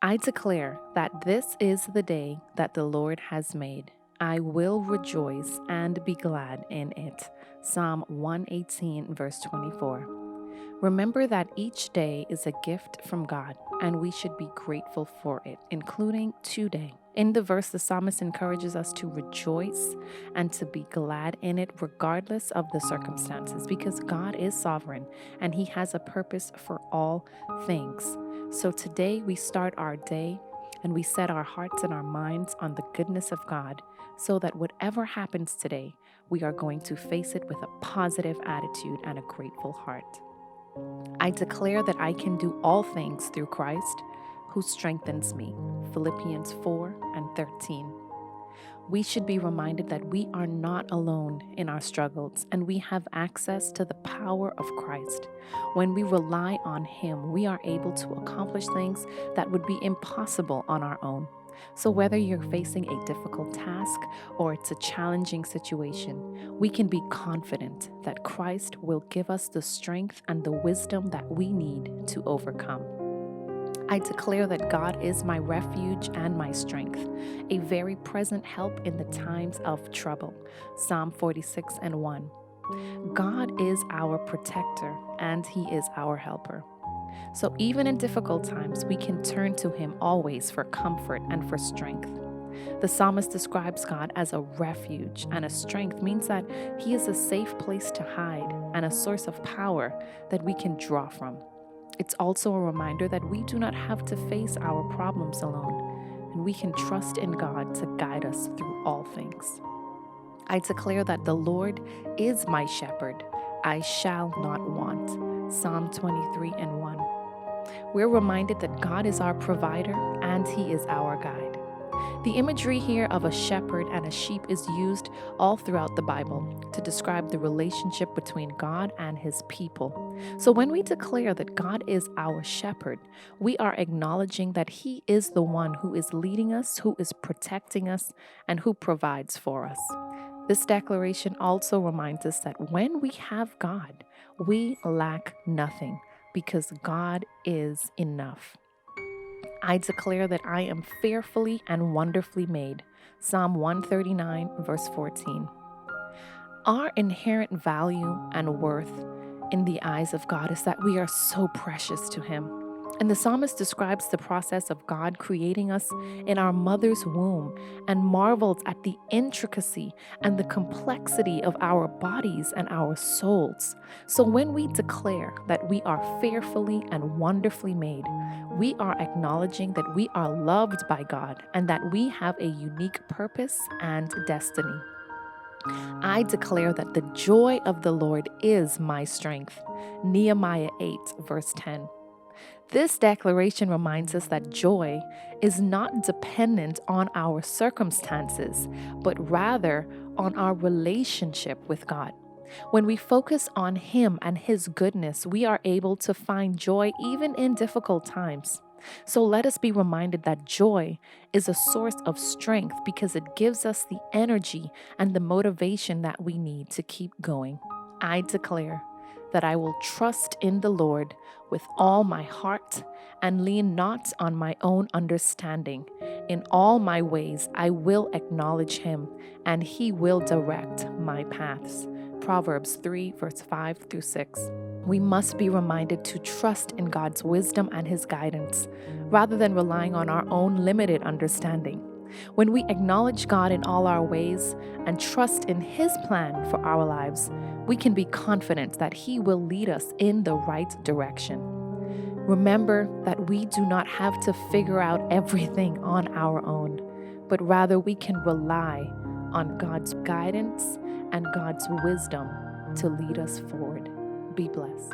I declare that this is the day that the Lord has made. I will rejoice and be glad in it. Psalm 118, verse 24. Remember that each day is a gift from God, and we should be grateful for it, including today. In the verse, the psalmist encourages us to rejoice and to be glad in it, regardless of the circumstances, because God is sovereign and He has a purpose for all things. So today we start our day and we set our hearts and our minds on the goodness of God, so that whatever happens today, we are going to face it with a positive attitude and a grateful heart. I declare that I can do all things through Christ who strengthens me. Philippians 4 and 13. We should be reminded that we are not alone in our struggles and we have access to the power of Christ. When we rely on Him, we are able to accomplish things that would be impossible on our own. So whether you're facing a difficult task or it's a challenging situation, we can be confident that Christ will give us the strength and the wisdom that we need to overcome. I declare that God is my refuge and my strength, a very present help in the times of trouble. Psalm 46 and 1. God is our protector and He is our helper. So even in difficult times, we can turn to Him always for comfort and for strength. The psalmist describes God as a refuge, and a strength means that He is a safe place to hide and a source of power that we can draw from. It's also a reminder that we do not have to face our problems alone, and we can trust in God to guide us through all things. I declare that the Lord is my shepherd. I shall not want. Psalm 23 and 1. We're reminded that God is our provider and He is our guide. The imagery here of a shepherd and a sheep is used all throughout the Bible to describe the relationship between God and His people. So when we declare that God is our shepherd, we are acknowledging that He is the one who is leading us, who is protecting us, and who provides for us. This declaration also reminds us that when we have God, we lack nothing because God is enough. I declare that I am fearfully and wonderfully made. Psalm 139, verse 14. Our inherent value and worth in the eyes of God is that we are so precious to Him. And the psalmist describes the process of God creating us in our mother's womb and marvels at the intricacy and the complexity of our bodies and our souls. So when we declare that we are fearfully and wonderfully made, we are acknowledging that we are loved by God and that we have a unique purpose and destiny. I declare that the joy of the Lord is my strength. Nehemiah 8, verse 10. This declaration reminds us that joy is not dependent on our circumstances, but rather on our relationship with God. When we focus on Him and His goodness, we are able to find joy even in difficult times. So let us be reminded that joy is a source of strength because it gives us the energy and the motivation that we need to keep going. I declare that I will trust in the Lord with all my heart and lean not on my own understanding. In all my ways, I will acknowledge Him, and He will direct my paths. Proverbs 3, verse 5 through 6. We must be reminded to trust in God's wisdom and His guidance, rather than relying on our own limited understanding. When we acknowledge God in all our ways and trust in His plan for our lives, we can be confident that He will lead us in the right direction. Remember that we do not have to figure out everything on our own, but rather we can rely on God's guidance and God's wisdom to lead us forward. Be blessed.